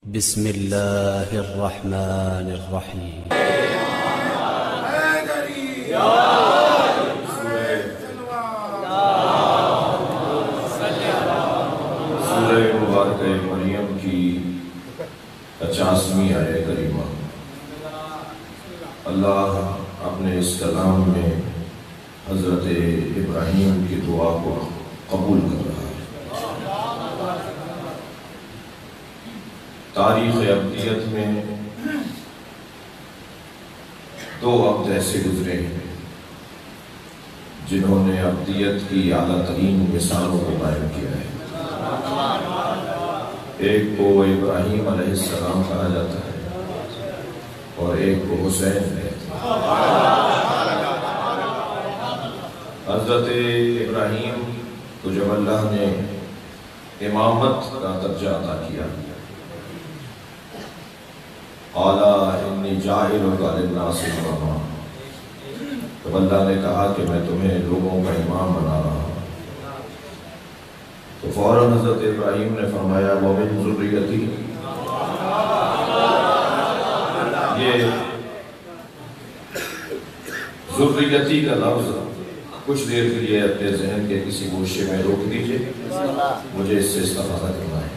بسم الله الرحمن الرحيم. سورہ مبارکہ مریم کی 50ویں آیت کریمہ اللہ اپنے اس کلام میں حضرت ابراہیم کی دعا کو قبول کر رہا ہے۔ تاریخ ابدیت میں دو عبد ایسے گزرے ہیں جنہوں نے ابدیت کی اعلیٰ ترین مثالوں کو قائم کیا ہے۔ ایک کو ابراہیم علیہ السلام کہا جاتا ہے اور ایک کو حسین ہے۔ حضرت ابراہیم کو جب اللہ نے امامت کا درجہ عطا کیا، قَالَ إِنِّي جَاعِلُكَ لِلنَّاسِ إِمَامًا، تو اللہ نے کہا کہ میں تمہیں لوگوں کا امام بنا رہا ہوں، تو فوراً حضرت ابراہیم نے فرمایا وَمِن ذُرِّيَّتِي۔ یہ ذُرِّيَّتِی کا لفظ کچھ دیر کے لیے اپنے ذہن کے کسی گوشے میں روک دیجئے، مجھے اس سے استفادہ کرنا ہے۔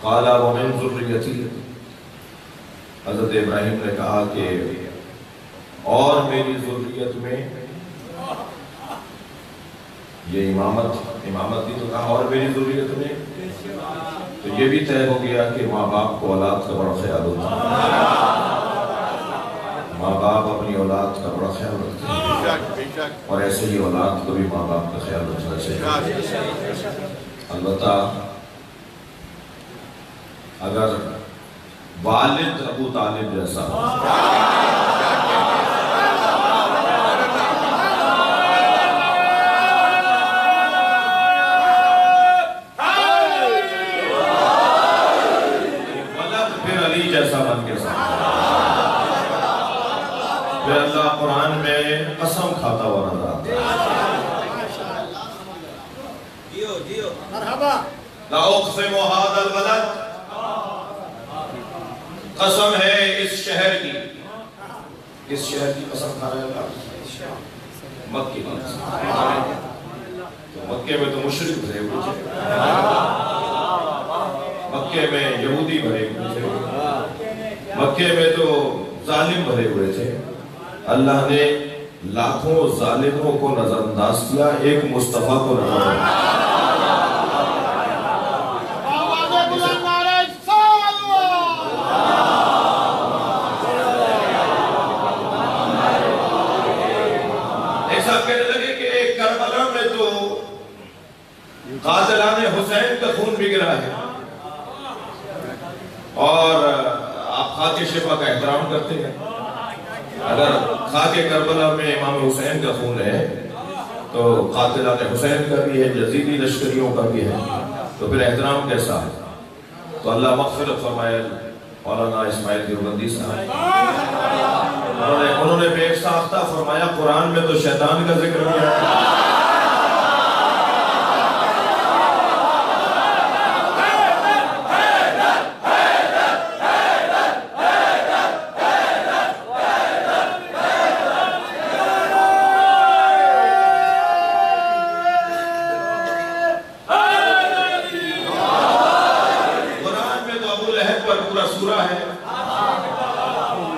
قَالَ وَمِن ذُرِّيَّتِی، حضرت ابراہیم نے کہا کہ اور میری ذریت میں یہ امامت کی تو کہا اور میری ذریت میں، تو یہ بھی طے ہو گیا کہ ماں باپ کو اولاد کا بڑا خیال ہوتا ہے، ماں باپ اپنی اولاد کا بڑا خیال رکھتے ہیں، اور ایسے ہی اولاد کو بھی ماں باپ کا خیال رکھنا چاہیے۔ البتہ اگر والد ابو طالب جیسا پھر علی جیسا بن کے ساتھ، پھر اللہ قرآن میں قسم کھاتا ہوا نظر آتا ہے۔ لَأُقْسِمُ هَذَا الْبَلَدِ، قسم ہے اس شہر کی، اس شہر کی قسم کھا رہے اللہ، مکہ کی قسم، تو مکہ میں تو مشرک بھرے ہوئے تھے، مکہ میں یہودی بھرے ہوئے تھے، مکہ میں تو ظالم بھرے ہوئے تھے۔ اللہ نے لاکھوں ظالموں کو نظر انداز کیا، ایک مصطفیٰ کو نظر انداز کیا۔ قاتلان حسین کا خون بھی گرا ہے، اور آپ خاک شفا کا احترام کرتے ہیں، اگر خاک کربلا میں امام حسین کا خون ہے تو قاتلان حسین کا بھی ہے، یزیدی لشکریوں کا بھی ہے، تو پھر احترام کیسا ہے؟ تو اللہ مغفرت فرمائے مولانا اسماعیل دیوبندی صاحب، انہوں نے بے ساختہ فرمایا قرآن میں تو شیطان کا ذکر بھی ہے۔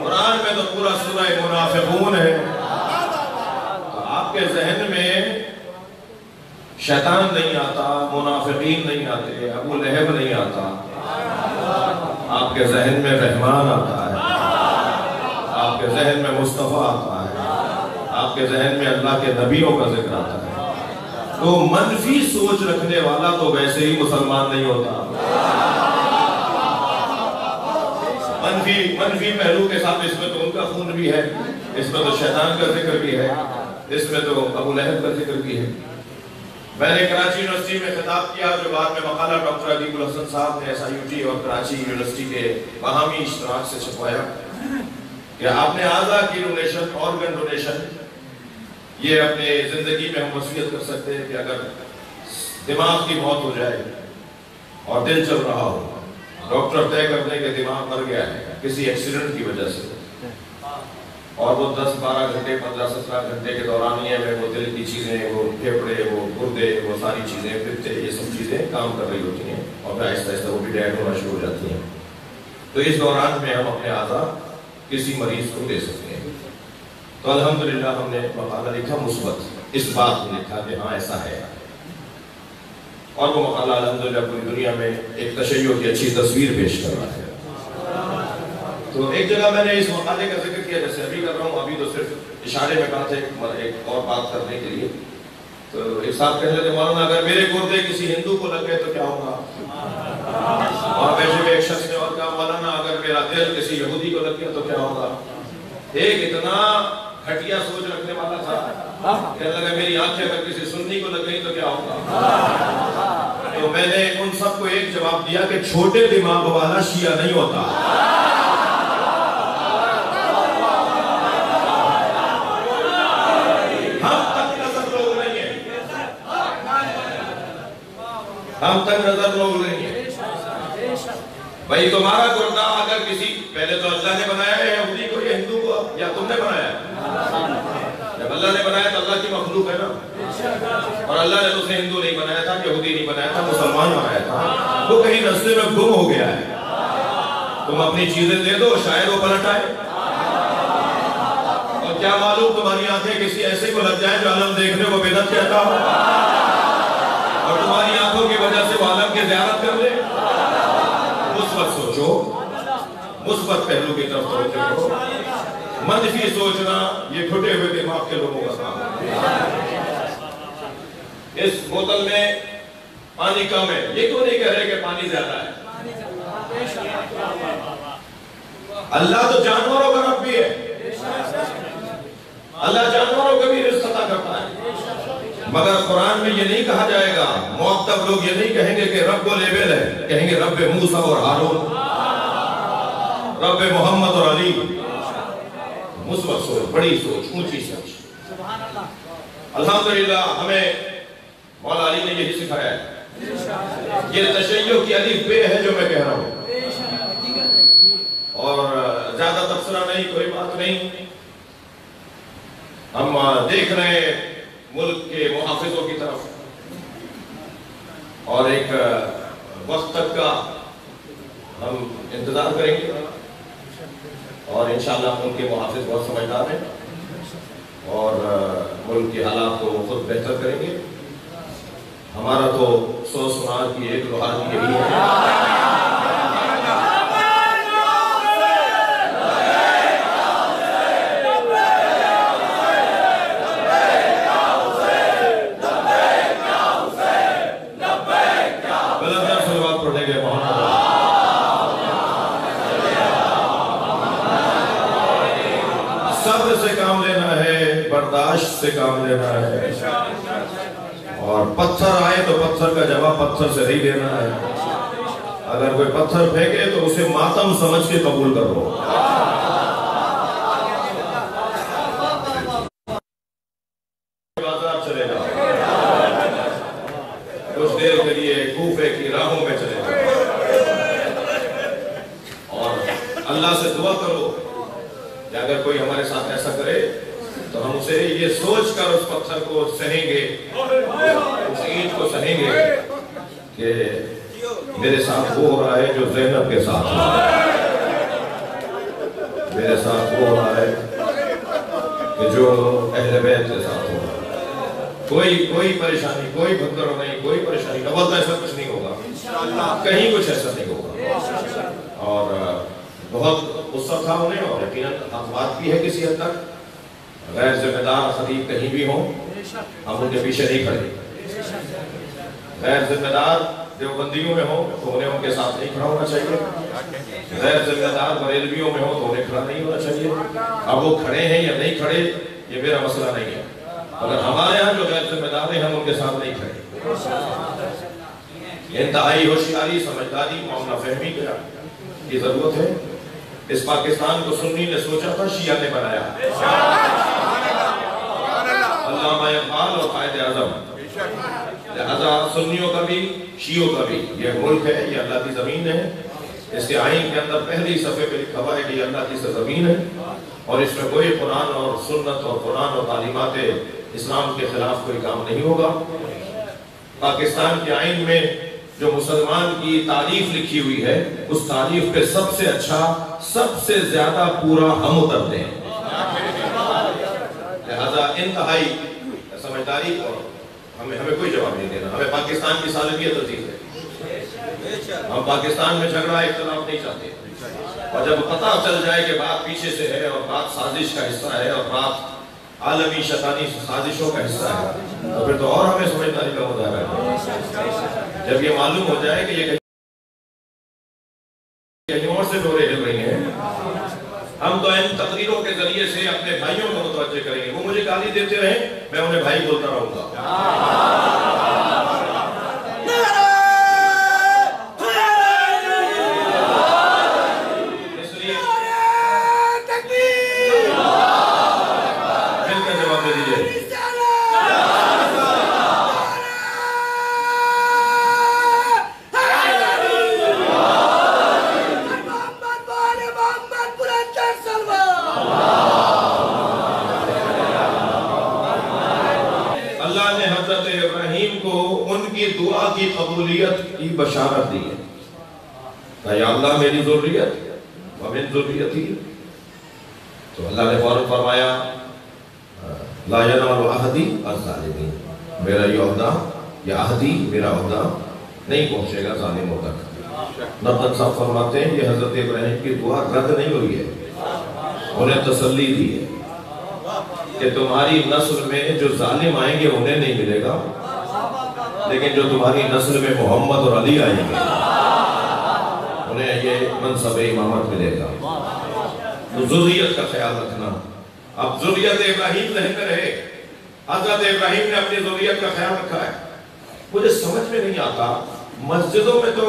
قرآن میں تو پورا سورہ منافقون ہے، تو آپ کے ذہن میں شیطان نہیں آتا، منافقین نہیں آتے، ابو لہب نہیں آتا، آپ کے ذہن میں رحمان آتا ہے، آپ کے ذہن میں مصطفیٰ آتا ہے، آپ کے ذہن میں اللہ کے نبیوں کا ذکر آتا ہے، تو منفی سوچ رکھنے والا تو ویسے ہی مسلمان نہیں ہوتا۔ منفی پہلو کے ساتھ اس میں تو ان کا خون بھی ہے، اس میں تو شیطان کا ذکر بھی ہے، اس میں تو ابو لہب کا ذکر بھی ہے۔ میں نے کراچی یونیورسٹی میں خطاب کیا، جو بعد میں مقالہ ڈاکٹر عدیب الحسن صاحب نے SIUT اور کراچی یونیورسٹی کے باہمی اشتراک سے چھپوایا کہ آپ نے اعضاء کی ڈونیشن، آرگن ڈونیشن، یہ اپنے زندگی میں ہم وصیت کر سکتے ہیں کہ اگر دماغ کی موت ہو جائے اور دل چل رہا ہو ڈاکٹر طے کرنے کے دماغ مر گیا ہے کسی ایکسیڈنٹ کی وجہ سے، اور وہ 10-12 گھنٹے 15-17 گھنٹے کے دوران یہ وہ دل کی چیزیں، وہ پھیپڑے، وہ گردے، وہ ساری چیزیں، پتے، یہ سب چیزیں کام کر رہی ہوتی ہیں، اور پھر آہستہ آہستہ وہ بھی ڈیڈ ہونا شروع ہو جاتی ہیں۔ تو اس دوران میں ہم اپنے اعضاء کسی مریض کو دے سکتے ہیں۔ تو الحمدللہ ہم نے مقالہ لکھا مثبت، اس بات میں لکھا کہ ہاں ایسا ہے، اور وہ مقالہ الحمدللہ پوری دنیا میں ایک تشیع کی اچھی تصویر پیش کر رہا ہے۔ تو ایک جگہ میں نے اس مقالے کا ذکر کیا، جیسے ابھی کر رہا ہوں، ابھی تو صرف اشارے میں کہا تھا ایک اور بات کرنے کے لیے۔ تو ایک صاحب کہہ رہے تھے مولانا اگر میرے گردے کسی ہندو کو لگ گئے تو کیا ہوگا؟ اور بیٹھے ہوئے ایک شخص نے اور کہا مولانا اگر میرا دل کسی یہودی کو لگ گیا تو کیا ہوگا؟ ایک اتنا گھٹیا سوچ رکھنے والا تھا، کہنے لگا میری آنکھیں اگر کسی سنی کو لگ گئی تو کیا ہوگا؟ تو میں نے ان سب کو ایک جواب دیا کہ چھوٹے دماغ والا شیعہ نہیں ہوتا۔ ہم تک نظر لوگ نہیں ہیں، ہم تک نظر لوگ نہیں ہیں۔ بھائی تمہارا گردہ اگر کسی، پہلے تو اللہ نے بنایا ہے یہودی کو یا ہندو کو، یا تم نے بنایا ہے؟ جب اللہ نے بنایا تو اللہ کی مخلوق ہے نا، اور اللہ نے اسے ہندو نہیں بنایا تھا، یہودی نہیں بنایا تھا، مسلمان بنایا تھا۔ وہ کہیں راستے میں گم ہو گیا ہے، تم اپنی چیزیں دے دو شاید وہ پلٹ آئے، اور کیا معلوم تمہاری آنکھیں کسی ایسے کو لگ جائیں جو عالم دیکھنے کو بدعت کہتا ہو، اور تمہاری آنکھوں کی وجہ سے وہ عالم کی زیارت کر لے۔ مثبت سوچو، مثبت پہلو کی طرف توجہ کرو، منفی سوچنا یہ پھٹے ہوئے دماغ کے لوگوں کا کام ہے۔ اس بوتل میں پانی کم ہے، یہ کیوں نہیں کہہ رہے کہ پانی زیادہ ہے؟ اللہ تو جانوروں کا رب بھی ہے، اللہ جانوروں کا بھی رزق عطا کرتا ہے، مگر قرآن میں یہ نہیں کہا جائے گا، مؤدب لوگ یہ نہیں کہیں گے کہ رب کو لیبل ہے، کہیں گے رب موسیٰ اور ہارون، رب محمد اور علی۔ مثبت سوچ، بڑی سوچ، اونچی سوچ۔ الحمدللہ ہمیں مولا علی نے یہی سکھایا ہے۔ یہ تشیع کی الف بے ہے جو میں کہہ رہا ہوں، اور زیادہ تبصرہ نہیں، کوئی بات نہیں۔ ہم دیکھ رہے ہیں ملک کے محافظوں کی طرف، اور ایک وقت تک کا ہم انتظار کریں گے، اور انشاءاللہ ان کے محافظ بہت سمجھدار ہیں، اور ملک کے حالات کو خود بہتر کریں گے۔ ہمارا تو 100 سنار کی ایک لوہار کی یہی ہے۔ صبر سے کام لینا ہے، برداشت سے کام لینا ہے، اور پتھر آئے تو پتھر کا جواب پتھر سے نہیں دینا ہے۔ اگر کوئی پتھر پھینکے تو اسے ماتم سمجھ کے قبول کر لو۔ بازار چلے جاؤ، کچھ دیر کے لیے کوفے کی راہوں میں چلے جاؤ، اور اللہ سے دعا کرو کہ اگر کوئی ہمارے ساتھ ایسا کرے تو ہم اسے یہ سوچ کر اس پتھر کو سہیں گے، اس اینٹ کو سہیں گے کہ میرے ساتھ وہ ہو رہا ہے جو زینب کے ساتھ ہو رہا ہے، میرے ساتھ وہ ہو رہا ہے کہ جو اہل بیت کے ساتھ ہو رہا ہے۔ کوئی پریشانی، کوئی بھگدڑ نہیں، کوئی پریشانی، اول تو ایسا کچھ نہیں ہوگا، کہیں کچھ ایسا نہیں ہوگا۔ اور بہت غصہ تھا انہیں، اور یقیناً حق بات بھی ہے کسی حد تک۔ غیر ذمہ دار خطیب کہیں بھی ہوں، ہم ان کے پیچھے نہیں کھڑے۔ غیر ذمہ دار دیوبندیوں میں ہوں تو انہیں ان کے ساتھ نہیں کھڑا ہونا چاہیے، غیر ذمہ دار بریلویوں میں ہوں تو انہیں کھڑا نہیں ہونا چاہیے۔ اب وہ کھڑے ہیں یا نہیں کھڑے یہ میرا مسئلہ نہیں ہے، اگر ہمارے ہاں جو غیر ذمہ دار ہیں ہم ان کے ساتھ نہیں کھڑے۔ انتہائی ہوشیاری، سمجھداری، معاملہ فہمی کی ضرورت ہے۔ اس پاکستان کو سنی نے سوچا تھا، شیعہ نے بنایا۔ علامہ اقبال اور قائد اعظم، لہذا سنیوں کا بھی شیعوں کا بھی یہ ملک ہے، یہ اللہ کی زمین ہے، اس کے آئین کے اندر پہلی صفحے پہ لکھا ہوا ہے کہ یہ اللہ کی سرزمین ہے اور اس میں کوئی قرآن اور سنت اور قرآن اور تعلیمات اسلام کے خلاف کوئی کام نہیں ہوگا۔ پاکستان کے آئین میں جو مسلمان کی تعریف لکھی ہوئی ہے اس تعریف پہ سب سے اچھا، سب سے زیادہ پورا ہم اترتے ہیں۔ لہذا انتہائی سمجھداری اور ہمیں کوئی جواب نہیں دینا، ہمیں پاکستان کی سالمیت عزیز ہے۔ ہم پاکستان میں جھگڑا اختلاف نہیں چاہتے، اور جب پتہ چل جائے کہ بات پیچھے سے ہے اور بات سازش کا حصہ ہے اور بات عالمی شیطانی سازشوں کا حصہ ہے تو پھر تو اور ہمیں سمجھداری کا مظاہرہ ہے۔ جب یہ معلوم ہو جائے کہ یہ کہیں اور سے ڈورے ہل رہی ہیں، ہم تو ان تقریروں کے ذریعے سے اپنے بھائیوں کو متوجہ کریں گے۔ وہ مجھے گالی دیتے رہیں، میں انہیں بھائی بولتا رہوں گا۔ کی قبولیت کی بشارت دی ہے، یا اللہ میری ذریت ومن ذریتی، تو اللہ نے فوراً فرمایا لا ینال عہدی الظالمین، میرا یہ عہدہ، یہ عہدی میرا عہدہ نہیں پہنچے گا ظالموں تک۔ نبت صاحب فرماتے ہیں یہ حضرت ابراہیم کی دعا رد نہیں ہوئی ہے، انہیں تسلی دی ہے کہ تمہاری نسل میں جو ظالم آئیں گے انہیں نہیں ملے گا، لیکن جو تمہاری نسل میں محمد اور علی آئیں گے انہیں یہ منصب امامت ملے گا۔ تو ذریت کا خیال رکھنا۔ اب ذریت ابراہیم ذہن میں رہے، حضرت ابراہیم نے اپنی ذریت کا خیال رکھا ہے۔ مجھے سمجھ میں نہیں آتا، مسجدوں میں تو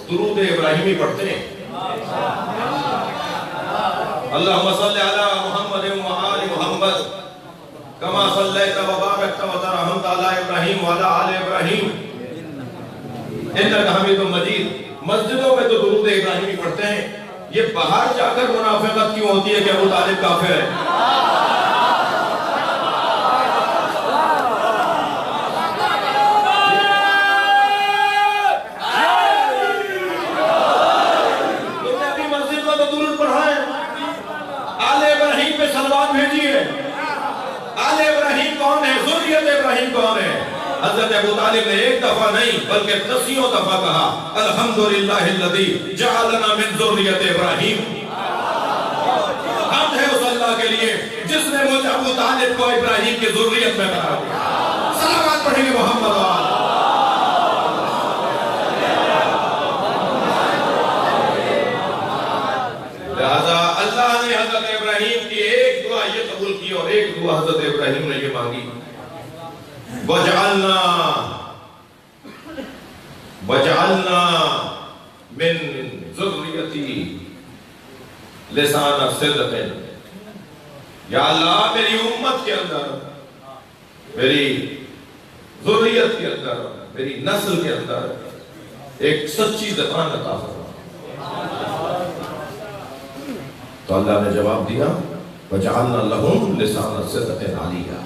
درود ابراہیمی پڑھتے ہیں، اللہم صلی علی محمد و آل محمد کما صلیت و بارکت و ترحمت علی ابراہیم و علی آل ابراہیم انک حمید مجید۔ مسجدوں میں تو درود ابراہیمی پڑھتے ہیں، یہ باہر جا کر منافقت کیوں ہوتی ہے کہ ابو طالب کافر ہے؟ تم نے اپنی مسجد میں تو درود پڑھا ہے، آل ابراہیم پہ صلوات بھیجی ہے۔ آل ابراہیم کون ہے؟ ذریت ابراہیم کون ہے؟ حضرت ابو طالب نے ایک دفعہ نہیں بلکہ دسیوں دفعہ کہا الحمدللہ الذی جعلنا من ذریت ابراہیم۔ حمد ہے اس اللہ کے لیے جس نے مجھے ابو طالب کو ابراہیم کی ذریت میں قرار دیا۔ صلوات پڑھیں گے محمد وآل۔ لہذا اللہ نے حضرت ابراہیم کی ایک دعا یہ قبول کی اور ایک دعا حضرت ابراہیم نے یہ مانگی، وَجَعَلْنَا مِن ذُرِّيَّتِي لِسَانَ صِدْقٍ۔ یا اللہ میری امت کے اندر، میری ذریت کے اندر، میری نسل کے اندر ایک سچی زبان عطا فرما۔ تو اللہ نے جواب دیا وَجَعَلْنَا لَهُمْ لِسَانَ صِدْقٍ عَلِيًّا،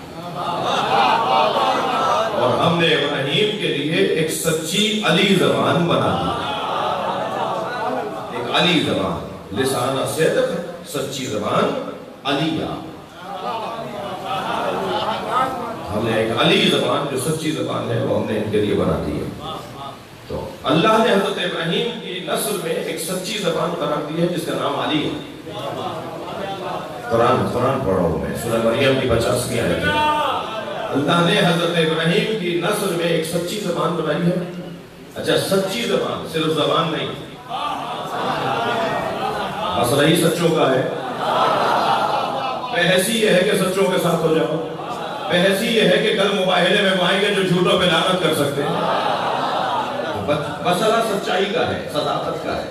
اور ہم نے ابراہیم کے لیے ایک سچی علی زبان بنا دی، ایک علی زبان، لسان صدق، سچی زبان، علیہ۔ ہم نے ایک علی زبان جو سچی زبان ہے وہ ہم نے ان کے لیے بنا دی ہے۔ تو اللہ نے حضرت ابراہیم کی نسل میں ایک سچی زبان قرار دی ہے جس کا نام علی ہے۔ قرآن پڑھا ہوں میں، سورہ مریم کی 50ویں آیت ہے۔ اللہ نے حضرت ابراہیم کی نسل میں ایک سچی زبان بنائی ہے۔ اچھا سچی زبان، صرف زبان نہیں، مسئلہ ہی سچوں کا ہے۔ بحث ہی یہ ہے کہ سچوں کے ساتھ ہو جاؤ، بحث ہی یہ ہے کہ کل مباہلے میں پائیں گے جو جھوٹوں پہ لعنت کر سکتے ہیں۔ مسئلہ سچائی کا ہے، صداقت کا ہے۔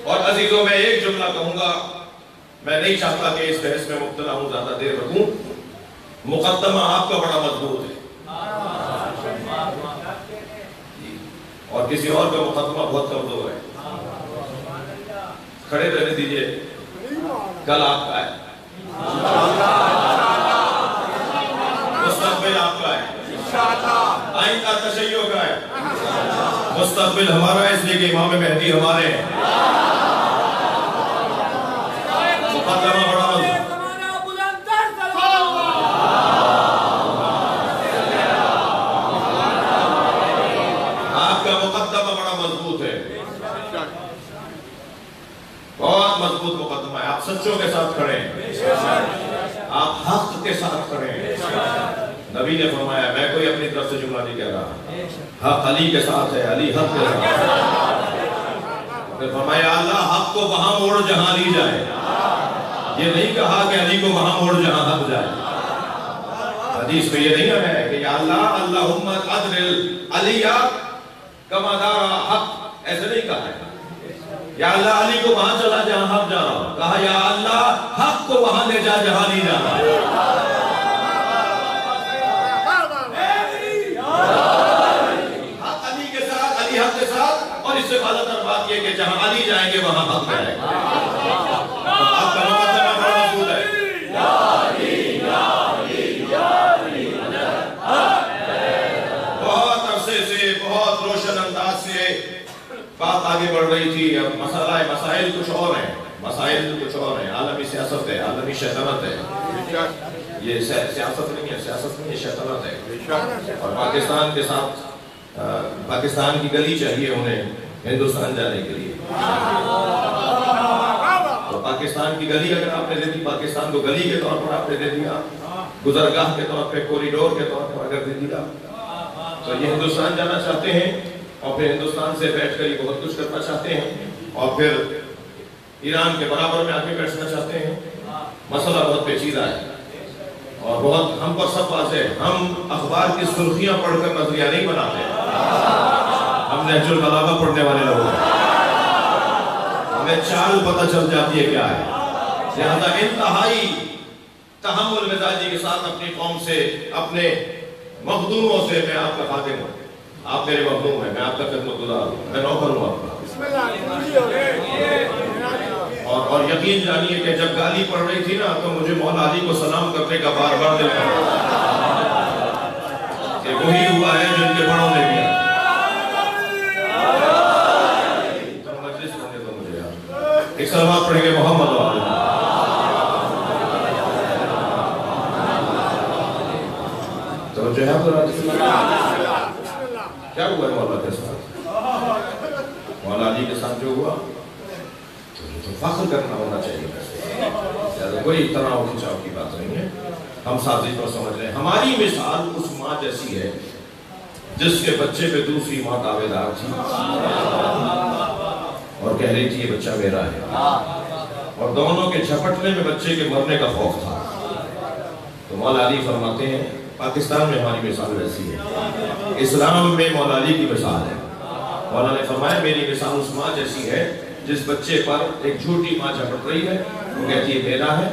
اور عزیزوں میں ایک جملہ کہوں گا، میں نہیں چاہتا کہ اس بحث میں مبتلا ہوں، زیادہ دیر رکھوں۔ مقدمہ آپ کا بڑا مضبوط ہے اور کسی اور کا مقدمہ بہت کمزور ہے۔ کھڑے رہنے دیجئے، کل آپ کا ہے، مستقبل آپ کا ہے، آئندہ تشیع کا ہے، مستقبل ہمارا ہے، اس لیے کہ امام مہدی ہمارے ہیں۔ مقدمہ بڑا آپ کا مقدمہ بڑا مضبوط ہے، بہت مضبوط مقدمہ ہے۔ آپ سچوں کے ساتھ کھڑے ہیں، آپ حق کے ساتھ کھڑے ہیں۔ نبی نے فرمایا میں کوئی اپنی طرف سے جملہ نہیں کہہ رہا، حق علی کے ساتھ ہے، علی حق کے ساتھ ہے۔ فرمایا اللہ حق کو وہاں موڑ جہاں علی جائے، یہ نہیں کہا کہ علی کو وہاں موڑ جہاں حق جائے۔ حدیث میں یہ نہیں ہے کہ یا اللہ اللہم ادرل علی کما دار حق، ایسے نہیں کہا ہے یا اللہ علی کو وہاں چلا جہاں حق جا رہا، کہا یا اللہ حق کو وہاں لے جا جہاں نہیں جا رہا۔ حق علی کے ساتھ، علی حق کے ساتھ، اور اس سے زیادہ تر بات یہ کہ جہاں علی جائیں گے وہاں حق جائے گا۔ آپ کا مقدمہ بڑا مضبوط ہے۔ بہت عرصے سے، بہت روشن انداز سے بات آگے بڑھ رہی تھی۔ اب مسائل کچھ اور ہیں، مسائل کچھ اور ہیں۔ عالمی سیاست ہے، عالمی شیطنت ہے، یہ سیاست نہیں ہے، سیاست نہیں ہے، شیطنت ہے۔ اور پاکستان کے ساتھ پاکستان کی گلی چاہیے انہیں ہندوستان جانے کے لیے۔ تو پاکستان کی گلی اگر آپ نے دے دی، پاکستان کو گلی کے طور پر آپ نے دے دیا، گزرگاہ کے طور پہ، کوریڈور کے طور پر اگر دے دیا، تو یہ ہندوستان جانا چاہتے ہیں اور پھر ہندوستان سے بیٹھ کر یہ بہت کچھ کرنا چاہتے ہیں اور پھر ایران کے برابر میں آگے بیٹھنا چاہتے ہیں۔ مسئلہ بہت پیچیدہ ہے اور بہت ہم پر سب واضح ہے۔ ہم اخبار کی سرخیاں پڑھ کر نظریہ نہیں بناتے، ہم نہج البلاغہ پڑھنے والے لوگ ہیں، ہمیں چال پتہ چل جاتی ہے کیا ہے۔ لہذا انتہائی تحمل مزاجی کے ساتھ اپنی قوم سے، اپنے مخدوموں سے، میں آپ کا خادم ہوں، آپ میرے مخدوم ہیں، میں آپ کا خدمت گزار ہوں، میں نوکر ہوں آپ کا۔ اور یقین جانیے کہ جب گالی پڑھ رہی تھی نا تو مجھے مولا علی کو سلام کرنے کا بار بار دل کرتا کہ وہی ہوا ہے جن کے بڑوں نے کیا۔ تو مجلس کرنے دو مجھے یار، ایک سلوات پڑھیں گے محمد و علی۔ تو جو ہے کیا ہوا ہے مولا کے ساتھ؟ مولا علی کے ساتھ جو ہوا تو فخر کرنا ہونا چاہیے، کوئی تناؤ کھچاؤ کی بات نہیں ہے، ہم سازش پر سمجھ رہے ہیں۔ ہماری مثال اس ماں جیسی ہے جس کے بچے پہ دوسری ماں دعوے دار تھی اور کہہ رہی تھی یہ بچہ میرا ہے، اور دونوں کے جھپٹنے میں بچے کے مرنے کا خوف تھا۔ تو مولا علی فرماتے ہیں پاکستان میں ہماری مثال ویسی ہے، اسلام میں مولا علی کی مثال ہے۔ مولا نے فرمایا میری مثال اس ماں جیسی ہے جس بچے پر ایک جھوٹی ماں جھپٹ رہی ہے، وہ کہتی ہے میرا ہے،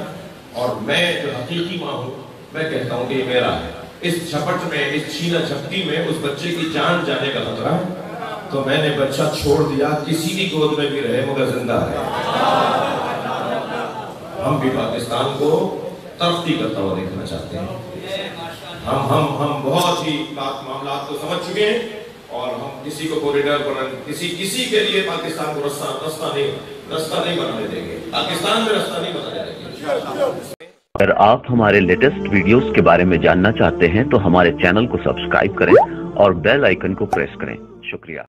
اور میں جو حقیقی ماں ہوں میں کہتا ہوں کہ یہ میرا ہے۔ اس جھپٹ میں، اس چھینا جھپٹی میں اس بچے کی جان جانے کا خطرہ ہے، تو میں نے بچہ چھوڑ دیا، کسی کی گود میں بھی رہے مگر زندہ ہے۔ ہم بھی پاکستان کو ترقی کرتا ہوا دیکھنا چاہتے ہیں۔ ہم بہت ہی معاملات کو سمجھ چکے ہیں اور ہم کسی کو کوریڈور بنانے، کسی کے لیے پاکستان کو رستہ نہیں بنانے دیں گے، پاکستان میں رستہ نہیں بنانے دیں گے۔ اگر آپ ہمارے لیٹسٹ ویڈیوز کے بارے میں جاننا چاہتے ہیں تو ہمارے چینل کو سبسکرائب کریں اور بیل آئیکن کو پریس کریں۔ شکریہ۔